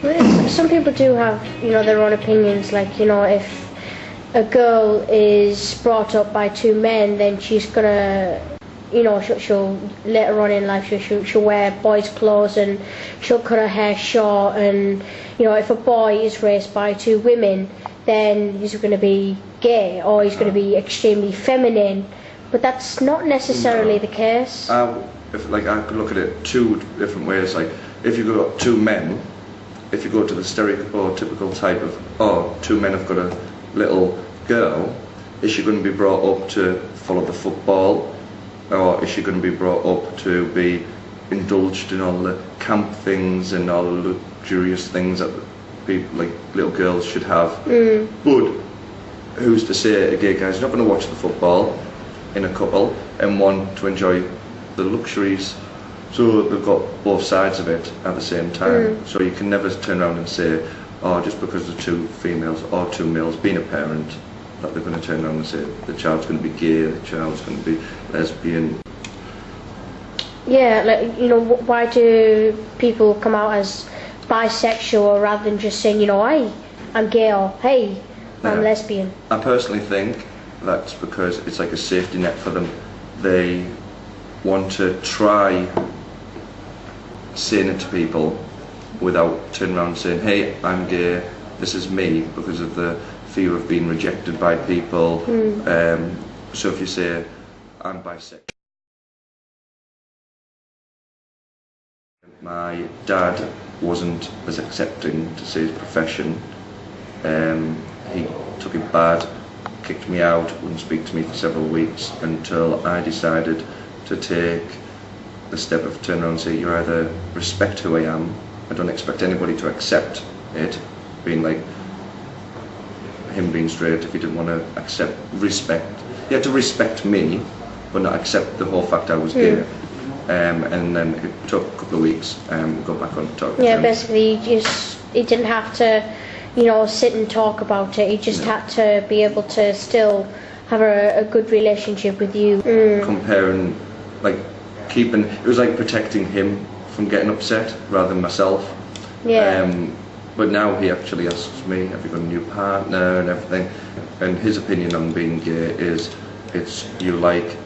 Some people do have, their own opinions. Like, if a girl is brought up by two men, then she's gonna, she'll later on in life she'll wear boys' clothes and she'll cut her hair short. And if a boy is raised by two women, then he's going to be gay or he's going to be extremely feminine. But that's not necessarily the case. I could look at it two different ways. Like, if you've got two men, if you go to the stereotypical type of, two men have got a little girl, is she going to be brought up to follow the football, or is she going to be brought up to be indulged in all the camp things and all the luxurious things that people, like little girls, should have? But who's to say a gay guy's not going to watch the football in a couple and want to enjoy the luxuries? So they've got both sides of it at the same time. So you can never turn around and say, just because the two females or two males being a parent, that they're going to turn around and say the child's going to be gay, the child's going to be lesbian. Yeah, why do people come out as bisexual rather than just saying, hey, I'm gay, or hey, I'm lesbian? I personally think that's because it's like a safety net for them. They want to try saying it to people without turning around and saying, hey, I'm gay, this is me, because of the fear of being rejected by people. So if you say, I'm bisexual. My dad wasn't as accepting to say his profession. He took it bad, kicked me out, wouldn't speak to me for several weeks until I decided to take the step of turn around and say, you either respect who I am, I don't expect anybody to accept it, being like him being straight. If he didn't want to respect, he had to respect me, but not accept the whole fact I was gay. And then it took a couple of weeks go back on to talk. Yeah, basically he didn't have to sit and talk about it. He just had to be able to still have a good relationship with you. Comparing, like keeping, it was like protecting him from getting upset rather than myself. But now he actually asks me, have you got a new partner and everything, and his opinion on being gay is, it's you like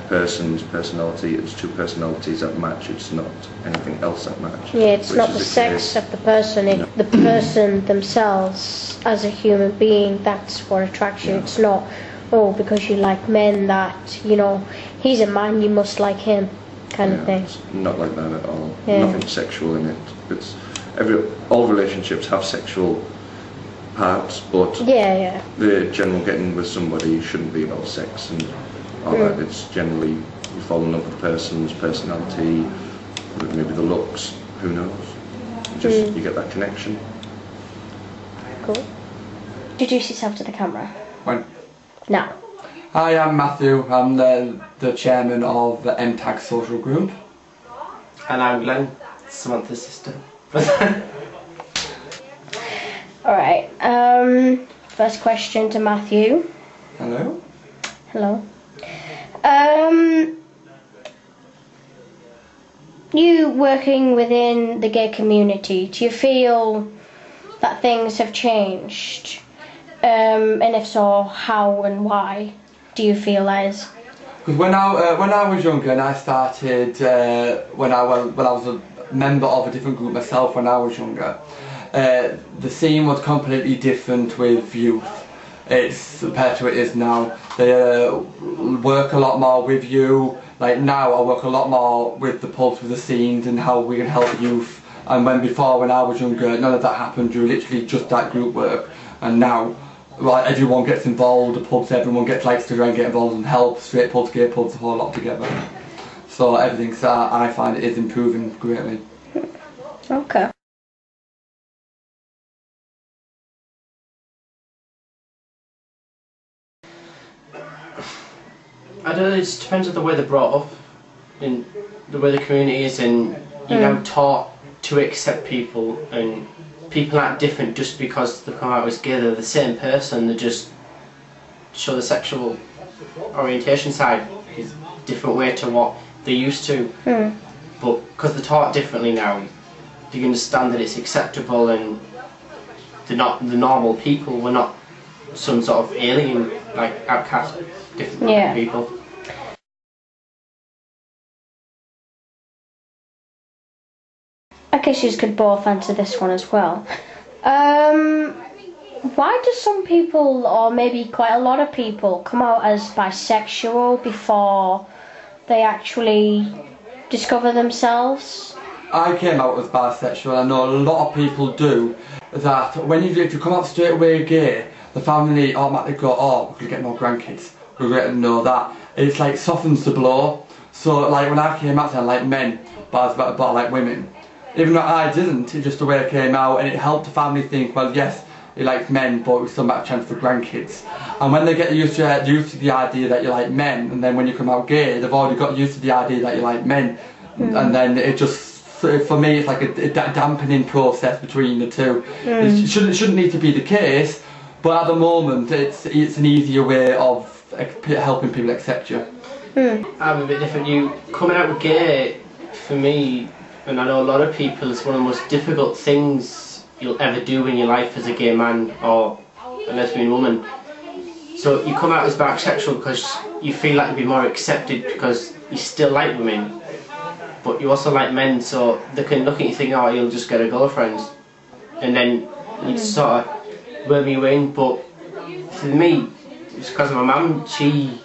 person's personality, it's two personalities that match, it's not anything else that match. Yeah, it's not the sex of the person, it's the person themselves as a human being, that's what attracts you. It's not, because you like men, that, he's a man, you must like him, kind of thing. It's not like that at all. Nothing sexual in it. It's all relationships have sexual parts, but the general getting with somebody shouldn't be about sex and all that. It's generally you fall in love with the person's personality, maybe the looks, who knows. Just you get that connection. Cool. Introduce yourself to the camera. When? Now. Hi, I'm Matthew. I'm the chairman of the MTAG social group. And I'm Glenn, Samantha's sister. Alright, first question to Matthew. Hello. Hello. You working within the gay community, do you feel that things have changed? And if so, how and why do you feel as? Because when I was younger and I started, when I was a member of a different group myself when I was younger, the scene was completely different with youth. It's compared to it is now. They work a lot more with you. Like now I work a lot more with the pubs, with the scenes and how we can help youth. And when I was younger, none of that happened. You were literally just that group work. And now, everyone gets involved, the pubs, everyone likes to try and get involved and help. Straight pubs, gay pubs, a whole lot together. So everything's, I find it is improving greatly. Okay. I don't know, it just depends on the way they're brought up, in the way the community is, and you're now taught to accept people, and people aren't different just because they come out as gay. They're the same person, they just show the sexual orientation side is a different way to what they're used to. But because they're taught differently now, do you understand that it's acceptable and they're not the normal people? We're not some sort of alien, like outcast, different people. I guess you could both answer this one as well. Why do some people, or maybe quite a lot of people, come out as bisexual before they actually discover themselves? I came out as bisexual. I know a lot of people do that. If you come out straight away gay, the family automatically go, oh, we're going to get more grandkids. We're going to know that. It's like softens the blow. So like when I came out, I like men, but I like women. Even though I didn't, it's just the way I came out, and it helped the family think, well, yes, he likes men, but we still might have a chance for grandkids. And when they get used to the idea that you like men, and then when you come out gay, they've already got used to the idea that you like men, and then it just, for me, it's like a dampening process between the two. It shouldn't need to be the case, but at the moment, it's an easier way of helping people accept you. I'm a bit different. You coming out gay, for me, and I know a lot of people, it's one of the most difficult things you'll ever do in your life as a gay man or a lesbian woman. So you come out as bisexual because you feel like you'll be more accepted because you still like women, but you also like men, so they can look at you and think, oh, you'll just get a girlfriend, and then you sort of worm you in. But for me, it's because of my mum. She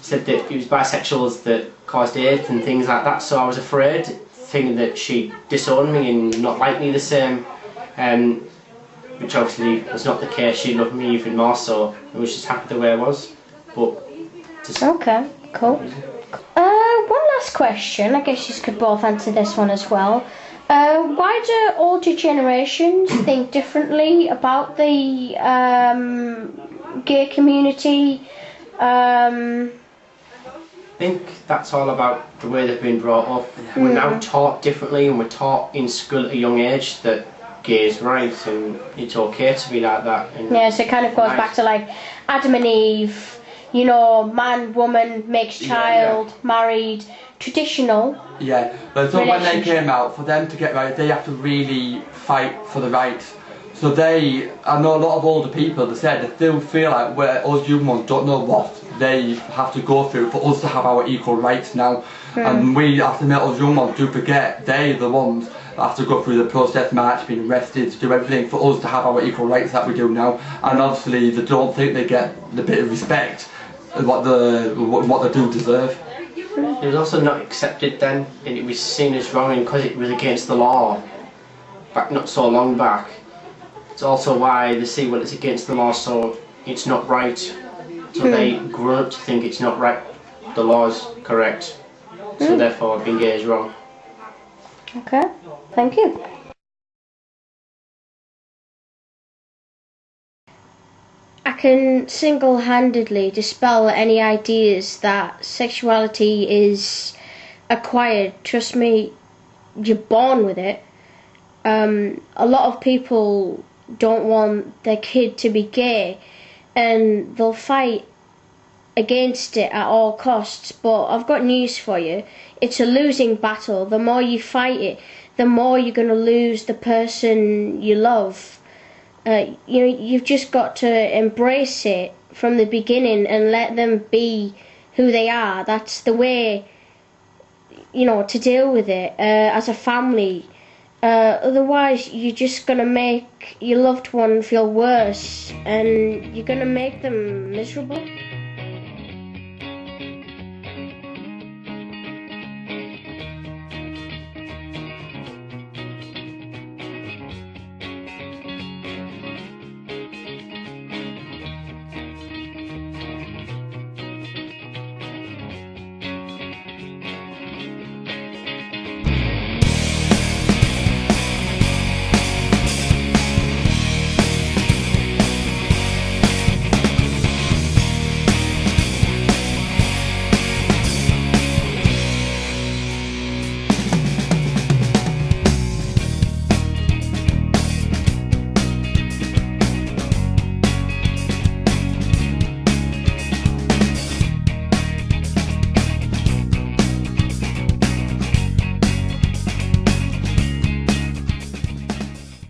said that it was bisexuals that caused AIDS and things like that, so I was afraid, thinking that she'd disown me and not like me the same, which obviously was not the case. She loved me even more so, and was just happy the way I was. But okay, cool. One last question, I guess you could both answer this one as well. Why do older generations think differently about the gay community? I think that's all about the way they've been brought up. We're now taught differently, and we're taught in school at a young age that gay is right and it's okay to be like that. And so it kind of goes back to like Adam and Eve, you know, man, woman, makes child, married, traditional. Yeah, but so when they came out, for them to get right, they have to really fight for the rights. So I know a lot of older people, they said they still feel like us young ones don't know what they have to go through for us to have our equal rights now. And we, as the us young ones, do forget they're the ones that have to go through the process, march, being arrested, to do everything for us to have our equal rights that we do now. And obviously they don't think they get the bit of respect what they do deserve. It was also not accepted then, and it was seen as wrong, and because it was against the law back not so long back. It's also why they see, well, it's against the law, so it's not right. So they grow up to think it's not right, the law's correct. So therefore being gay is wrong. Okay, thank you. I can single-handedly dispel any ideas that sexuality is acquired. Trust me, you're born with it. A lot of people don't want their kid to be gay, and they'll fight against it at all costs. But I've got news for you. It's a losing battle. The more you fight it, the more you're going to lose the person you love. You've just got to embrace it from the beginning and let them be who they are. That's the way, to deal with it as a family. Otherwise, you're just going to make your loved one feel worse, and you're going to make them miserable.